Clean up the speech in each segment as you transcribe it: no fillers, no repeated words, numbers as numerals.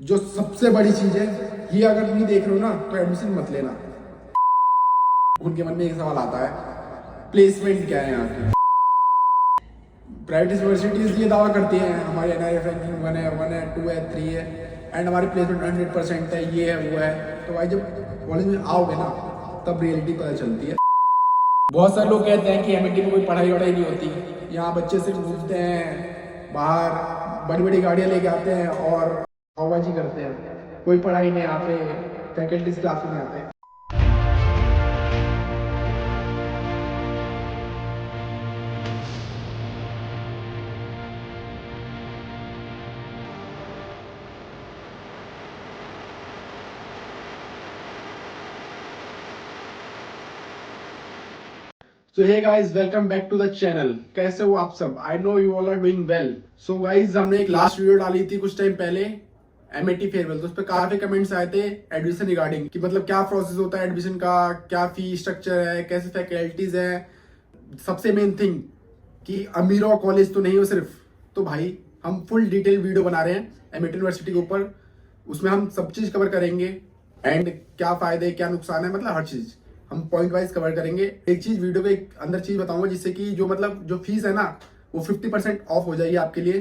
जो सबसे बड़ी चीज है, ये अगर नहीं देख रहे हो ना तो एडमिशन मत लेना। उनके मन में एक सवाल आता है, प्लेसमेंट क्या है यहाँ की। प्राइवेट यूनिवर्सिटीज ये दावा करती हैं हमारी NIRF रैंकिंग 1 है, 1 है, 2 है, 3 है एंड हमारी प्लेसमेंट 100% है, ये है वो है। तो भाई जब कॉलेज में आओगे ना तब रियलिटी पता चलती है। बहुत सारे लोग कहते हैं कि MIT में कोई पढ़ाई वढ़ाई नहीं होती, यहाँ बच्चे सिर्फ घूमते हैं बाहर, बड़ी बड़ी गाड़ियाँ लेके आते हैं और हवाबाजी करते हैं, कोई पढ़ाई नहीं यहाँ पे, फैकल्टीज क्लास में आते हैं। So hey guys, welcome back to the channel। कैसे हो आप सब? I know you all are doing well। So guys, हमने एक लास्ट वीडियो डाली थी कुछ टाइम पहले MIT फेयरवेल, तो उस पर काफी कमेंट्स आए थे एडमिशन रिगार्डिंग कि मतलब क्या प्रोसेस होता है एडमिशन का, क्या फी स्ट्रक्चर है, कैसे फैकल्टीज है, सबसे मेन थिंग कि अमीरों कॉलेज तो नहीं हो सिर्फ। तो भाई हम फुल डिटेल वीडियो बना रहे हैं MIT यूनिवर्सिटी के ऊपर, उसमें हम सब चीज कवर करेंगे एंड क्या फायदे क्या नुकसान है, मतलब हर चीज हम पॉइंट वाइज कवर करेंगे। एक चीज वीडियो के अंदर चीज बताऊंगा जिससे कि जो मतलब जो फीस है ना वो 50% ऑफ हो जाएगी आपके लिए।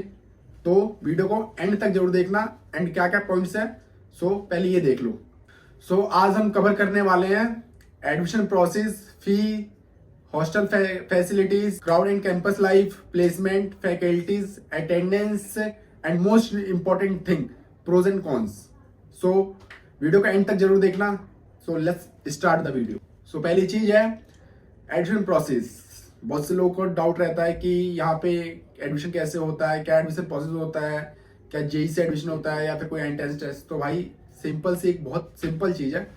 तो वीडियो को एंड तक जरूर देखना एंड क्या क्या पॉइंट्स है सो पहले ये देख लो। सो आज हम कवर करने वाले हैं admission process, fee, hostel facilities, crowd and campus life, placement, faculties, attendance and most important thing pros and cons. So video का एंड तक जरूर देखना। So let's start the video. So पहली चीज है एडमिशन प्रोसेस। बहुत से लोगों को डाउट रहता है कि यहाँ पे एडमिशन कैसे होता है, क्या एडमिशन प्रोसेस होता है, क्या JEE से एडमिशन होता है या फिर कोई एंट्रेंस टेस्ट। तो भाई सिंपल सी एक बहुत सिंपल चीज है,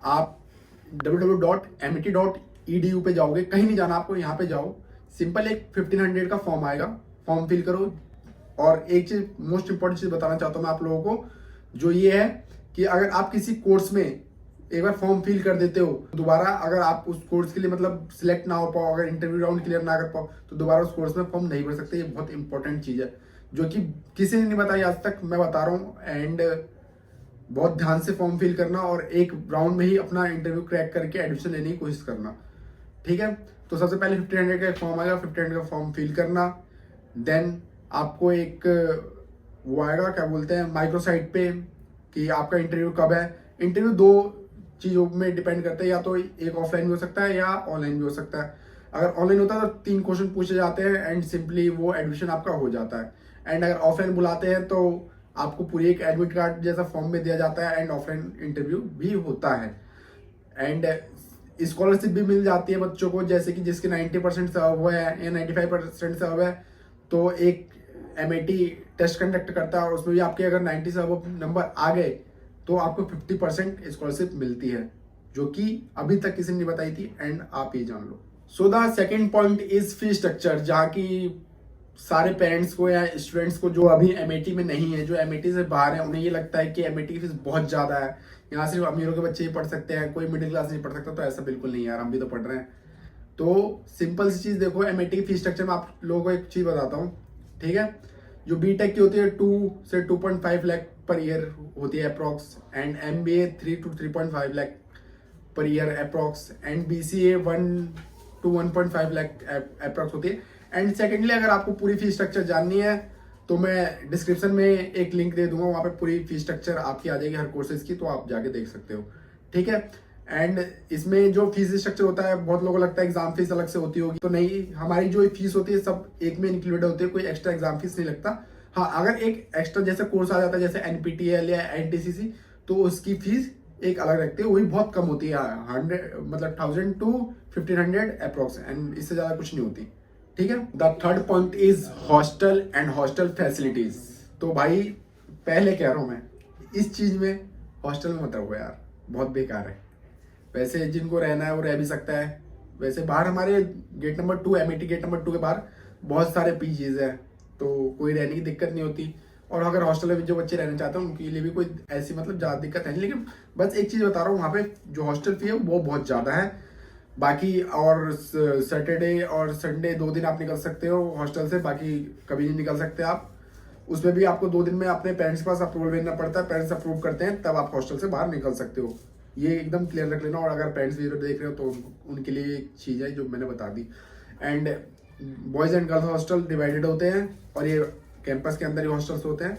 आप www.mit.edu पे जाओगे, कहीं नहीं जाना आपको, यहाँ पे जाओ, सिंपल एक 1500 का फॉर्म आएगा, फॉर्म फिल करो। और एक चीज मोस्ट इंपॉर्टेंट चीज बताना चाहता हूँ मैं आप लोगों को, जो ये है कि अगर आप किसी कोर्स में एक बार फॉर्म फिल कर देते हो, दोबारा अगर आप उस कोर्स के लिए मतलब सिलेक्ट ना हो पाओ, अगर इंटरव्यू राउंड क्लियर ना कर पाओ तो दोबारा उस कोर्स में फॉर्म नहीं भर सकते। ये बहुत इंपॉर्टेंट चीज है जो कि किसी ने नहीं बताई आज तक, मैं बता रहा हूँ। एंड बहुत ध्यान से फॉर्म फिल करना और एक राउंड में ही अपना इंटरव्यू क्रैक करके एडमिशन लेने की कोशिश करना, ठीक है। तो सबसे पहले 1500 का एक फॉर्म आएगा, 1500 का फॉर्म फिल करना। देन आपको एक वो आएगा, क्या बोलते हैं, माइक्रोसाइट पे कि आपका इंटरव्यू कब है। इंटरव्यू दो चीजों में डिपेंड करता है, या तो एक ऑफलाइन भी हो सकता है या ऑनलाइन भी हो सकता है। अगर ऑनलाइन होता है तो 3 क्वेश्चन पूछे जाते हैं एंड सिंपली वो एडमिशन आपका हो जाता है। एंड अगर ऑफलाइन बुलाते हैं तो आपको पूरी एक एडमिट कार्ड जैसा फॉर्म में दिया जाता है एंड ऑफलाइन इंटरव्यू भी होता है। एंड स्कॉलरशिप भी मिल जाती है बच्चों को, जैसे कि जिसके 90% सर्व हुआ है या 95% सर्व है तो एक MIT टेस्ट कंडक्ट करता है और उसमें भी आपके अगर 90 सर्व नंबर आ गए तो आपको 50% स्कॉलरशिप मिलती है, जो कि अभी तक किसी ने नहीं बताई थी एंड आप ये जान लो। So the second point is fee structure, जहाँ की सारे पेरेंट्स को या स्टूडेंट्स को जो अभी MIT में नहीं है, जो MIT से बाहर है, उन्हें ये लगता है कि MIT की फीस बहुत ज्यादा है, यहाँ सिर्फ अमीरों के बच्चे ही पढ़ सकते हैं, कोई मिडिल क्लास नहीं पढ़ सकता। तो ऐसा बिल्कुल नहीं यार, हम भी तो पढ़ रहे हैं। तो सिंपल सी चीज देखो, MIT की फी स्ट्रक्चर में आप लोगों को एक चीज बताता हूँ, ठीक है। जो BTech की होती है 2 से 2.5 लाख पर ईयर होती है approx, and MBA 3 to 3.5 lakh per year approx, and BCA 1 to 1.5 lakh approx होती है। एंड सेकेंडली अगर आपको पूरी फी स्ट्रक्चर जाननी है तो मैं डिस्क्रिप्शन में एक लिंक दे दूंगा, वहां पे पूरी फी स्ट्रक्चर आपकी आ जाएगी हर कोर्सेज की, तो आप जाके देख सकते हो, ठीक है। एंड इसमें जो फीस स्ट्रक्चर होता है, बहुत लोगों को लगता है एग्जाम फीस अलग से होती होगी, तो नहीं, हमारी जो फीस होती है सब एक में इंक्लूडेड होती है, कोई एक्स्ट्रा एग्जाम फीस नहीं लगता। हाँ, अगर एक एक्स्ट्रा जैसे कोर्स आ जाता है जैसे NPTEL या NTCC तो उसकी फीस एक अलग रखते हैं, वही बहुत कम होती है, 100 मतलब 1000 to 1500 अप्रोक्स, एंड इससे ज्यादा कुछ नहीं होती, ठीक है। The third point is hostel and hostel facilities. तो भाई पहले कह रहा हूं मैं, इस चीज में हॉस्टल में मत रहो यार, बहुत बेकार है। वैसे जिनको रहना है वो रह भी सकता है, वैसे बाहर हमारे gate number 2 MIT gate number 2 के बाहर बहुत सारे PGs है, तो कोई रहने की दिक्कत नहीं होती। और अगर हॉस्टल में जो बच्चे रहना चाहते हैं उनके लिए भी कोई ऐसी मतलब ज़्यादा दिक्कत है नहीं, लेकिन बस एक चीज़ बता रहा हूँ, वहाँ पे जो हॉस्टल फी है वो बहुत ज़्यादा है। बाकी और सैटरडे और संडे 2 दिन आप निकल सकते हो हॉस्टल से, बाकी कभी नहीं निकल सकते आप। उसमें भी आपको 2 दिन में अपने पेरेंट्स के पास अप्रूवल लेना पड़ता है, पेरेंट्स अप्रूव करते हैं तब आप हॉस्टल से बाहर निकल सकते हो। ये एकदम क्लियर रख लेना। और अगर पेरेंट्स वीडियो देख रहे हो तो उनके लिए एक चीज़ है जो मैंने बता दी। And boys and girls hostel divided होते हैं और ये कैंपस के अंदर ही हॉस्टल्स होते हैं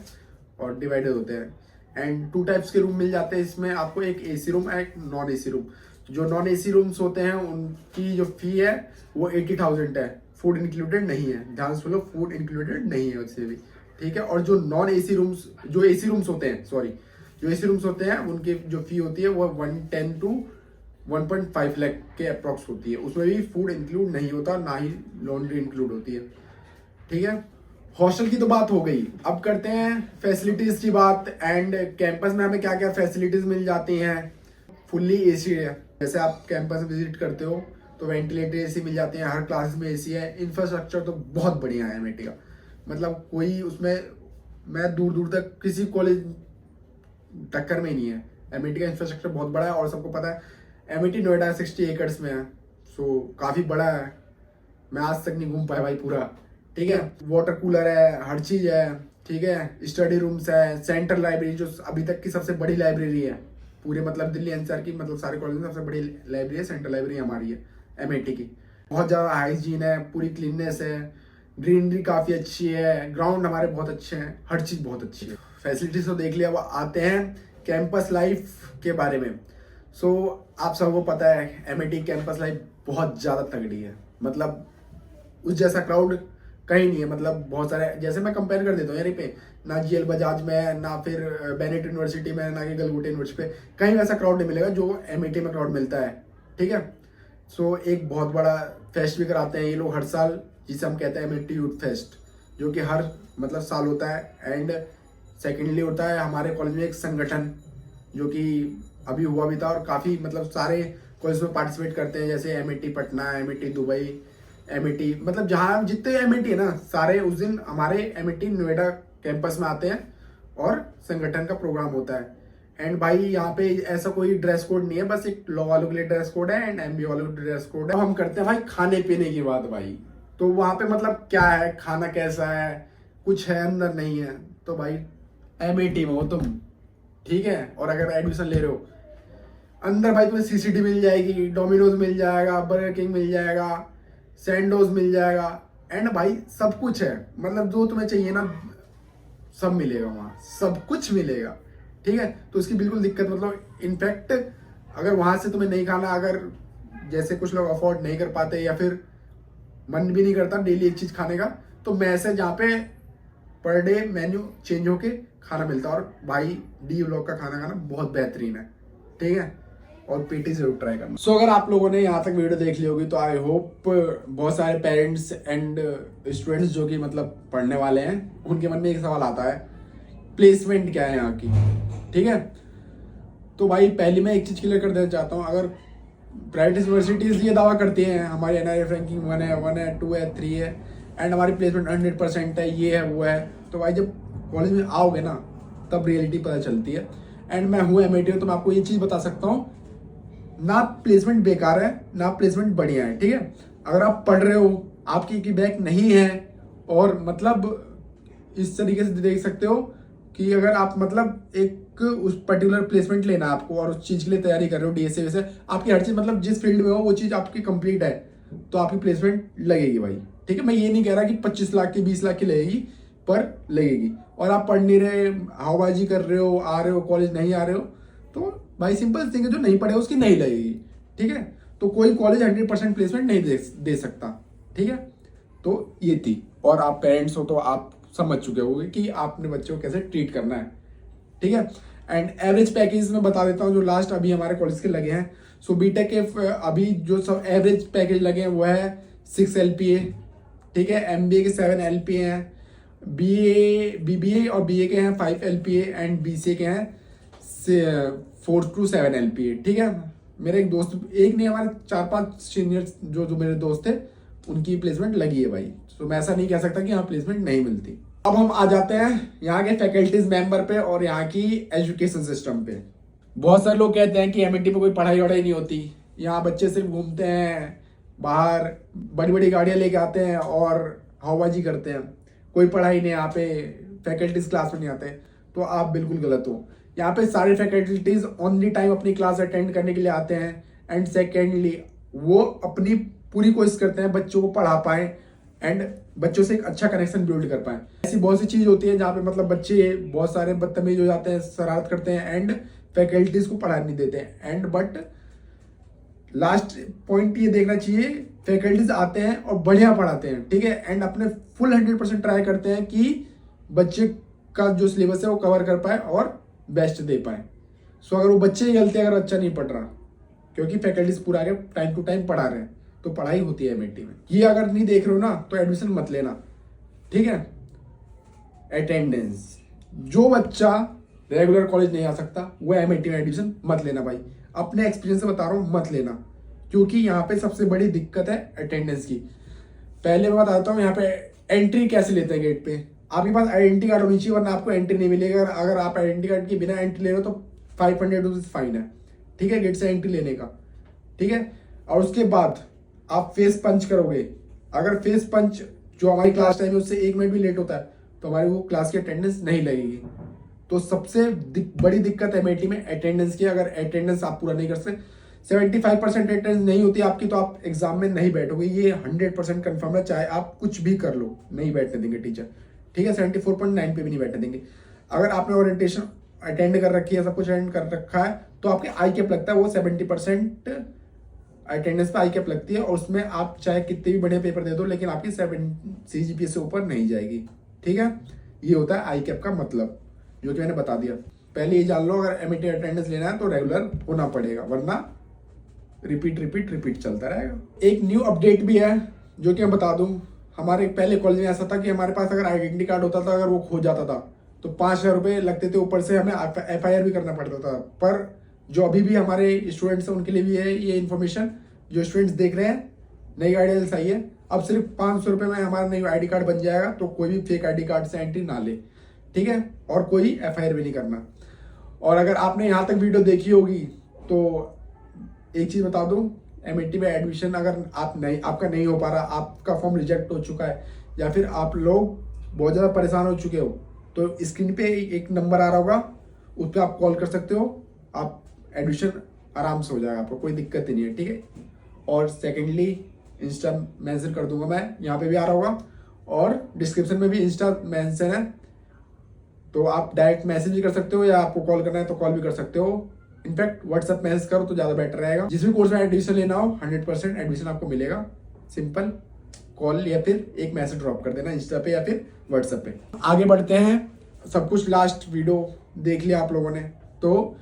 और डिवाइडेड होते हैं। एंड 2 टाइप्स के रूम मिल जाते हैं इसमें आपको, एक AC रूम, एक नॉन AC रूम। जो नॉन AC रूम्स होते हैं उनकी जो फी है वो 80,000 है, फूड इंक्लूडेड नहीं है। ध्यान से सुनो, फूड इंक्लूडेड नहीं है उससे भी, ठीक है। और जो नॉन AC रूम्स, जो AC रूम्स होते हैं, सॉरी, जो AC रूम्स होते हैं उनकी जो फी होती है वो 110 to 1.5 लाख के अप्रॉक्स होती है। उसमें भी फूड इंक्लूड नहीं होता, ना ही लॉन्ड्री इंक्लूड होती है, ठीक है। हॉस्टल की तो बात हो गई, अब करते हैं फैसिलिटीज की बात। एंड कैंपस में हमें क्या क्या फैसिलिटीज मिल जाती हैं। फुल्ली AC है, जैसे आप कैंपस विजिट करते हो तो वेंटिलेटर AC मिल जाते हैं, हर क्लासेस में AC है। इंफ्रास्ट्रक्चर तो बहुत बढ़िया है MIT का, मतलब कोई उसमें, मैं दूर दूर तक किसी कॉलेज टक्कर में नहीं है। MIT का इंफ्रास्ट्रक्चर बहुत बड़ा है और सबको पता है MIT नोएडा 60 एकड़ में है, सो काफ़ी बड़ा है। मैं आज तक नहीं घूम पाया भाई पूरा, ठीक है। वाटर कूलर है, हर चीज़ है, ठीक है। स्टडी रूम्स है, सेंट्रल लाइब्रेरी जो अभी तक की सबसे बड़ी लाइब्रेरी है पूरे मतलब दिल्ली NCR की, मतलब सारे कॉलेज में सबसे बड़ी लाइब्रेरी है, सेंट्रल लाइब्रेरी हमारी है MIT की। बहुत ज़्यादा हाइजीन है, पूरी क्लीननेस है, ग्रीनरी काफ़ी अच्छी है, ग्राउंड हमारे बहुत अच्छे हैं, हर चीज़ बहुत अच्छी है। फैसिलिटीज तो देख लिया, अब आते हैं कैंपस लाइफ के बारे में। सो आप सबको पता है MIT कैंपस लाइफ बहुत ज़्यादा तगड़ी है, मतलब उस जैसा क्राउड कहीं नहीं है। मतलब बहुत सारे, जैसे मैं कंपेयर कर देता हूँ यार पे, ना GL बजाज में, ना फिर बेनेट यूनिवर्सिटी में, ना कि गलगोटे यूनिवर्सिटी पे, कहीं वैसा क्राउड नहीं मिलेगा जो MIT में क्राउड मिलता है, ठीक है। सो एक बहुत बड़ा फेस्ट भी कराते हैं ये लोग हर साल, जिसे हम कहते हैं MIT यूथ फेस्ट, जो कि हर मतलब साल होता है। एंड सेकेंडली होता है हमारे कॉलेज में एक संगठन जो कि अभी हुआ भी था और काफ़ी मतलब सारे कॉलेज में पार्टिसिपेट करते हैं, जैसे MIT Patna, MIT Dubai, MIT, मतलब जहाँ जितने MIT है ना सारे उस दिन हमारे MIT नोएडा कैंपस में आते हैं और संगठन का प्रोग्राम होता है। एंड भाई यहाँ पे ऐसा कोई ड्रेस कोड नहीं है, बस एक लॉ वालों के लिए ड्रेस कोड है एंड MBA वालों के लिए ड्रेस कोड है। हम करते हैं भाई खाने पीने की बात भाई, तो वहाँ पे मतलब क्या है, खाना कैसा है, कुछ है अंदर नहीं है, तो भाई MIT में हो तुम, ठीक है। और अगर एडमिशन ले रहे हो अंदर भाई तुम्हें CCD मिल जाएगी, डोमिनोज मिल जाएगा, बर्गर किंग मिल जाएगा, सैंडोज मिल जाएगा, एंड भाई सब कुछ है, मतलब जो तुम्हें चाहिए ना सब मिलेगा वहाँ, सब कुछ मिलेगा, ठीक है। तो उसकी बिल्कुल दिक्कत, मतलब इनफैक्ट अगर वहाँ से तुम्हें नहीं खाना, अगर जैसे कुछ लोग अफोर्ड नहीं कर पाते या फिर मन भी नहीं करता डेली एक चीज़ खाने का, तो मैस है जहाँ पे पर डे मेन्यू चेंज होके खाना मिलता है। और भाई D ब्लॉक का खाना खाना बहुत बेहतरीन है, ठीक है। और PT जरूर ट्राई करना। सो अगर आप लोगों ने यहाँ तक वीडियो देख ली होगी तो आई होप बहुत सारे पेरेंट्स एंड स्टूडेंट्स जो कि मतलब पढ़ने वाले हैं उनके मन में एक सवाल आता है, प्लेसमेंट क्या है यहाँ की, ठीक है। तो भाई पहले मैं एक चीज़ क्लियर कर देना चाहता हूँ, अगर प्राइवेट यूनिवर्सिटीज़ ये दावा करती हैं हमारी NIRF रैंकिंग 1 है 2 है 3 है एंड हमारी प्लेसमेंट 100% है, ये है वो है, तो भाई जब कॉलेज में आओगे ना तब रियलिटी पता चलती है। एंड मैं हूँ MIT, तो मैं आपको ये चीज़ बता सकता हूँ, ना प्लेसमेंट बेकार है ना प्लेसमेंट बढ़िया है, ठीक है। अगर आप पढ़ रहे हो, आपकी की बैक नहीं है, और मतलब इस तरीके से देख सकते हो कि अगर आप मतलब एक उस पर्टिकुलर प्लेसमेंट लेना है आपको और उस चीज़ के लिए तैयारी कर रहे हो, DSA वैसे आपकी हर चीज़ मतलब जिस फील्ड में हो वो चीज़ आपकी कंप्लीट है, तो आपकी प्लेसमेंट लगेगी भाई, ठीक है। मैं ये नहीं कह रहा कि 25 लाख की 20 लाख की लगेगी, पर लगेगी। और आप पढ़ नहीं रहे, हवाबाजी कर रहे हो, आ रहे हो कॉलेज नहीं आ रहे हो, तो भाई सिंपल थिंग है, जो नहीं पढ़े उसकी नहीं लगेगी, ठीक है। तो कोई कॉलेज 100% प्लेसमेंट नहीं दे सकता, ठीक है। तो ये थी, और आप पेरेंट्स हो तो आप समझ चुके होंगे कि आपने बच्चों को कैसे ट्रीट करना है, ठीक है। एंड एवरेज पैकेज में बता देता हूँ जो लास्ट अभी हमारे कॉलेज के लगे हैं। सो बीटेक के अभी जो सब एवरेज पैकेज लगे हैं वो है 6 LPA, ठीक है। MBA के 7 LPA हैं, BBA और BA के हैं 5 LPA एंड BCA के हैं 4 to 7 LPA, ठीक है। मेरे एक दोस्त, एक नहीं हमारे 4-5 सीनियर्स जो मेरे दोस्त थे उनकी प्लेसमेंट लगी है भाई, तो मैं ऐसा नहीं कह सकता कि यहाँ प्लेसमेंट नहीं मिलती। अब हम आ जाते हैं यहाँ के फैकल्टीज मेंबर पे और यहाँ की एजुकेशन सिस्टम पे। बहुत सारे लोग कहते हैं कि MIT में कोई पढ़ाई वढ़ाई नहीं होती, यहाँ बच्चे सिर्फ घूमते हैं बाहर, बड़ी बड़ी गाड़ियाँ लेके आते हैं और हवाबाजी करते हैं, कोई पढ़ाई नहीं यहाँ पे, फैकल्टीज क्लास में नहीं आते तो आप बिल्कुल गलत हो। यहाँ पे सारे फैकल्टीज ऑन दी टाइम अपनी क्लास अटेंड करने के लिए आते हैं, एंड सेकेंडली वो अपनी पूरी कोशिश करते हैं बच्चों को पढ़ा पाए एंड बच्चों से एक अच्छा कनेक्शन बिल्ड कर पाए। ऐसी बहुत सी चीज होती है जहाँ पे मतलब बच्चे बहुत सारे बदतमीज हो जाते हैं, शरारत करते हैं एंड फैकल्टीज को पढ़ा नहीं देते हैं। एंड बट लास्ट पॉइंट ये देखना चाहिए, फैकल्टीज आते हैं और बढ़िया पढ़ाते हैं, ठीक है, एंड अपने फुल 100% ट्राई करते हैं कि बच्चे का जो सिलेबस है वो कवर कर पाए और बेस्ट दे पाए। सो अगर वो बच्चे ही गलती, अगर बच्चा नहीं पढ़ रहा क्योंकि फैकल्टीज पूरा आगे टाइम टू टाइम पढ़ा रहे हैं तो पढ़ाई होती है एमएटी में। ये अगर नहीं देख रहे हो ना तो एडमिशन मत लेना, ठीक है। अटेंडेंस, जो बच्चा रेगुलर कॉलेज नहीं आ सकता वो एमएटी में एडमिशन मत लेना भाई, अपने एक्सपीरियंस से बता रहा हूँ, मत लेना, क्योंकि यहाँ पे सबसे बड़ी दिक्कत है अटेंडेंस की। पहले मैं बताता हूँ यहाँ पे एंट्री कैसे लेते हैं गेट पे। आपके पास आइडेंटिटी कार्ड होनी चाहिए वरना आपको एंट्री नहीं मिलेगा। अगर आप आइडेंटिटी कार्ड के बिना एंट्री ले रहे हो तो 500 रुपीज फाइन है, ठीक है, गेट से एंट्री लेने का, ठीक है। और उसके बाद आप फेस पंच करोगे, अगर फेस पंच जो हमारी क्लास टाइम है उससे 1 मिनट भी लेट होता है तो हमारी वो क्लास की अटेंडेंस नहीं लगेगी। तो सबसे बड़ी दिक्कत एमएटी में अटेंडेंस की। अगर अटेंडेंस आप पूरा नहीं कर सकते, 75% अटेंडेंस नहीं होती आपकी तो आप एग्जाम में नहीं बैठोगे, ये 100% कन्फर्म है। चाहे आप कुछ भी कर लो नहीं बैठने देंगे टीचर, ठीक है, 74.9 पे भी नहीं बैठने देंगे। अगर आपने ओरिएंटेशन अटेंड कर रखी है, सब कुछ अटेंड कर रखा है तो आपके आई कैप लगता है, वो 70% अटेंडेंस पे आई कैप लगती है और उसमें आप चाहे कितने भी बढ़िया पेपर दे दो लेकिन आपकी 7 CGPA से ऊपर नहीं जाएगी, ठीक है। ये होता है आई कैप का मतलब, जो कि मैंने बता दिया। पहले ये जान लो, अगर एमएटी अटेंडेंस लेना है तो रेगुलर होना पड़ेगा वरना रिपीट चलता रहेगा। एक न्यू अपडेट भी है जो कि मैं बता दूं, हमारे पहले कॉलेज में ऐसा था कि हमारे पास अगर आइडेंटिटी कार्ड होता था, अगर वो खो जाता था तो 5,000 रुपये लगते थे, ऊपर से हमें FIR भी करना पड़ता था। पर जो अभी भी हमारे स्टूडेंट्स हैं उनके लिए भी है ये इन्फॉर्मेशन, जो स्टूडेंट्स देख रहे हैं, नई गाइडेंस आई है, अब सिर्फ 500 रुपये में हमारा नई ID कार्ड बन जाएगा। तो कोई भी फेक ID कार्ड से एंट्री ना ले, ठीक है, और कोई FIR भी नहीं करना। और अगर आपने यहाँ तक वीडियो देखी होगी तो एक चीज बता दूं, एमएटी में एडमिशन अगर आपका नहीं हो पा रहा, आपका फॉर्म रिजेक्ट हो चुका है या फिर आप लोग बहुत ज़्यादा परेशान हो चुके हो तो स्क्रीन पे एक नंबर आ रहा होगा, उस पर आप कॉल कर सकते हो, आप एडमिशन आराम से हो जाएगा, आपको कोई दिक्कत ही नहीं है, ठीक है। और सेकेंडली इंस्टा मेंशन कर दूंगा मैं, यहाँ पे भी आ रहा होगा और डिस्क्रिप्शन में भी इंस्टा मेंशन है, तो आप डायरेक्ट मैसेज भी कर सकते हो या आपको कॉल करना है तो कॉल भी कर सकते हो। इनफैक्ट व्हाट्सएप मैसेज करो तो ज़्यादा बेटर रहेगा। जिस भी कोर्स में एडमिशन लेना हो 100% एडमिशन आपको मिलेगा। सिंपल कॉल या फिर एक मैसेज ड्रॉप कर देना इंस्टा पे या फिर व्हाट्सएप पे। आगे बढ़ते हैं, सब कुछ लास्ट वीडियो देख लिया आप लोगों ने, तो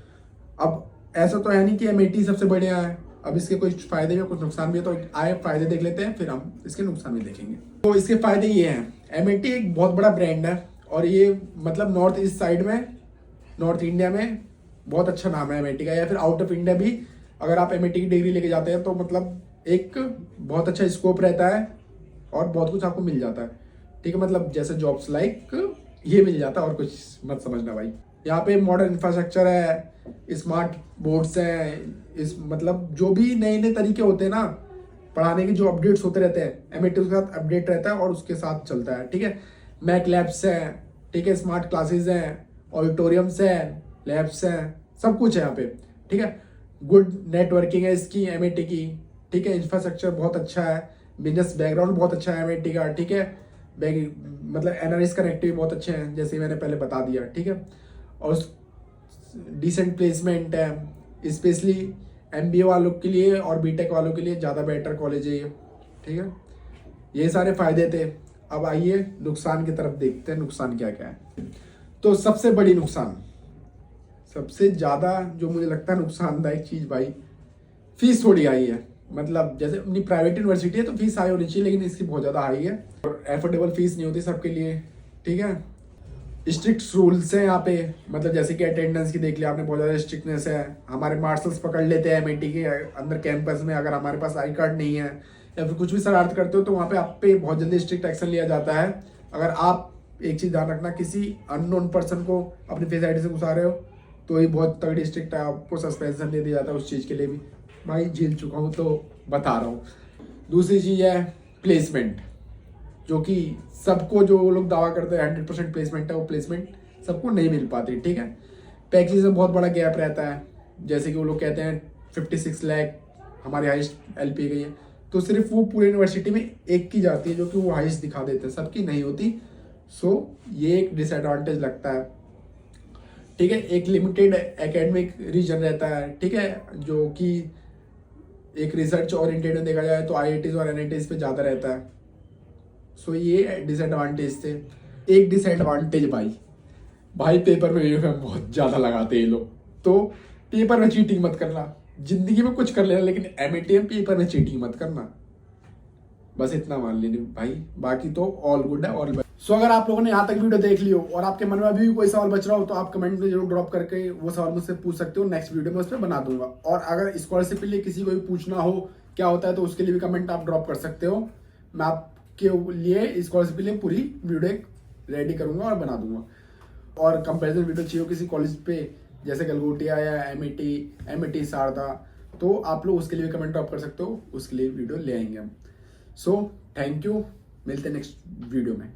अब ऐसा तो है नहीं कि एमएटी सबसे बढ़िया है, अब इसके कुछ फायदे भी कुछ नुकसान भी है, तो आए फायदे देख लेते हैं फिर हम इसके नुकसान भी देखेंगे। तो इसके फायदे ये हैं, एमएटी एक बहुत बड़ा ब्रांड है और ये मतलब नॉर्थ ईस्ट साइड में, नॉर्थ इंडिया में बहुत अच्छा नाम है एमएटी का, या फिर आउट ऑफ इंडिया भी अगर आप एमएटी की डिग्री लेके जाते हैं तो मतलब एक बहुत अच्छा स्कोप रहता है और बहुत कुछ आपको मिल जाता है, ठीक है। मतलब जैसे जॉब्स लाइक ये मिल जाता है और कुछ मत समझना भाई। यहाँ पे मॉडर्न इंफ्रास्ट्रक्चर है, स्मार्ट बोर्ड्स हैं, इस मतलब जो भी नए नए तरीके होते हैं ना पढ़ाने के, जो अपडेट्स होते रहते हैं, एमएटी के साथ अपडेट रहता है और उसके साथ चलता है, ठीक है। मैक लैब्स हैं, ठीक है, स्मार्ट क्लासेस हैं, ऑडिटोरियम्स हैं, लैब्स हैं, सब कुछ है यहाँ पे, ठीक है। गुड नेटवर्किंग है इसकी एमएटी की, ठीक है। इंफ्रास्ट्रक्चर बहुत अच्छा है, बिजनेस बैकग्राउंड बहुत अच्छा है एमएटी का, ठीक है। मतलब एनालिस्ट कनेक्टिव बहुत अच्छे हैं जैसे मैंने पहले बता दिया, ठीक है। और डिसेंट प्लेसमेंट है, स्पेशली एमबीए वालों के लिए और बीटेक वालों के लिए ज़्यादा बेटर कॉलेज है ये, ठीक है। ये सारे फायदे थे। अब आइए नुकसान की तरफ देखते हैं, नुकसान क्या क्या है। तो सबसे बड़ी नुकसान, सबसे ज़्यादा जो मुझे लगता है नुकसानदायक चीज़ भाई, फीस थोड़ी हाई है। मतलब जैसे अपनी प्राइवेट यूनिवर्सिटी है तो फीस हाई होनी चाहिए, लेकिन इसकी बहुत ज़्यादा हाई है और एफोर्डेबल फीस नहीं होती सबके लिए, ठीक है। स्ट्रिक्ट रूल्स हैं यहाँ पे, मतलब जैसे कि अटेंडेंस की देख लिया आपने, बहुत ज़्यादा स्ट्रिक्टनेस है। हमारे मार्शल्स पकड़ लेते हैं एमएटी के अंदर कैंपस में, अगर हमारे पास आई कार्ड नहीं है या फिर कुछ भी शरारत करते हो तो वहाँ पे आप पे बहुत जल्दी स्ट्रिक्ट एक्शन लिया जाता है। अगर आप एक चीज़ ध्यान रखना, किसी अननोन पर्सन को अपनी फेस आईडी से घुसा रहे हो तो ये बहुत तगड़ी स्ट्रिक्ट है, आपको सस्पेंशन दे दिया जाता है उस चीज़ के लिए भी। भाई झेल चुका हूँ तो बता रहा हूँ। दूसरी चीज़ है प्लेसमेंट, जो कि सबको, जो लोग दावा करते हैं 100% प्लेसमेंट है, वो प्लेसमेंट सबको नहीं मिल पाती, ठीक है। पैकेज में बहुत बड़ा गैप रहता है, जैसे कि वो लोग कहते हैं 56 लाख हमारी हाइस्ट LPA गई है, तो सिर्फ वो पूरी यूनिवर्सिटी में एक की जाती है जो कि वो हाइस्ट दिखा देते हैं, सबकी नहीं होती। सो ये एक डिसएडवांटेज लगता है, ठीक है। एक लिमिटेड एकेडमिक रीजन रहता है, ठीक है, जो कि एक रिसर्च ओरिएंटेड में देखा जाए तो IITs और NITs पे ज़्यादा रहता है। सो ये डिसएडवांटेज थे। एक डिसएडवांटेज भाई पेपर में यूनिफॉर्म बहुत ज़्यादा लगाते हैं ये लोग, तो पेपर में चीटिंग मत करना। जिंदगी में कुछ कर लेना लेकिन MAT में पेपर में चीटिंग मत करना, बस इतना मान लेना भाई, बाकी तो ऑल गुड है, ऑल। सो अगर आप लोगों ने यहाँ तक वीडियो देख ली हो और आपके मन में अभी भी कोई सवाल बच रहा हो तो आप कमेंट में जरूर ड्रॉप करके वो सवाल मुझसे पूछ सकते हो, नेक्स्ट वीडियो में उस पर बना दूंगा। और अगर स्कॉलरशिप के लिए किसी को भी पूछना हो क्या होता है तो उसके लिए भी कमेंट आप ड्रॉप कर सकते हो, मैं आपके लिए स्कॉलरशिप के लिए पूरी वीडियो रेडी करूंगा और बना दूंगा। और कंपेरिजन वीडियो चाहिए किसी कॉलेज पे जैसे गलगोटिया या MAT शारदा, तो आप लोग उसके लिए भी कमेंट ड्रॉप कर सकते हो, उसके लिए वीडियो ले आएंगे हम। सो थैंक यू, मिलते हैं नेक्स्ट वीडियो में।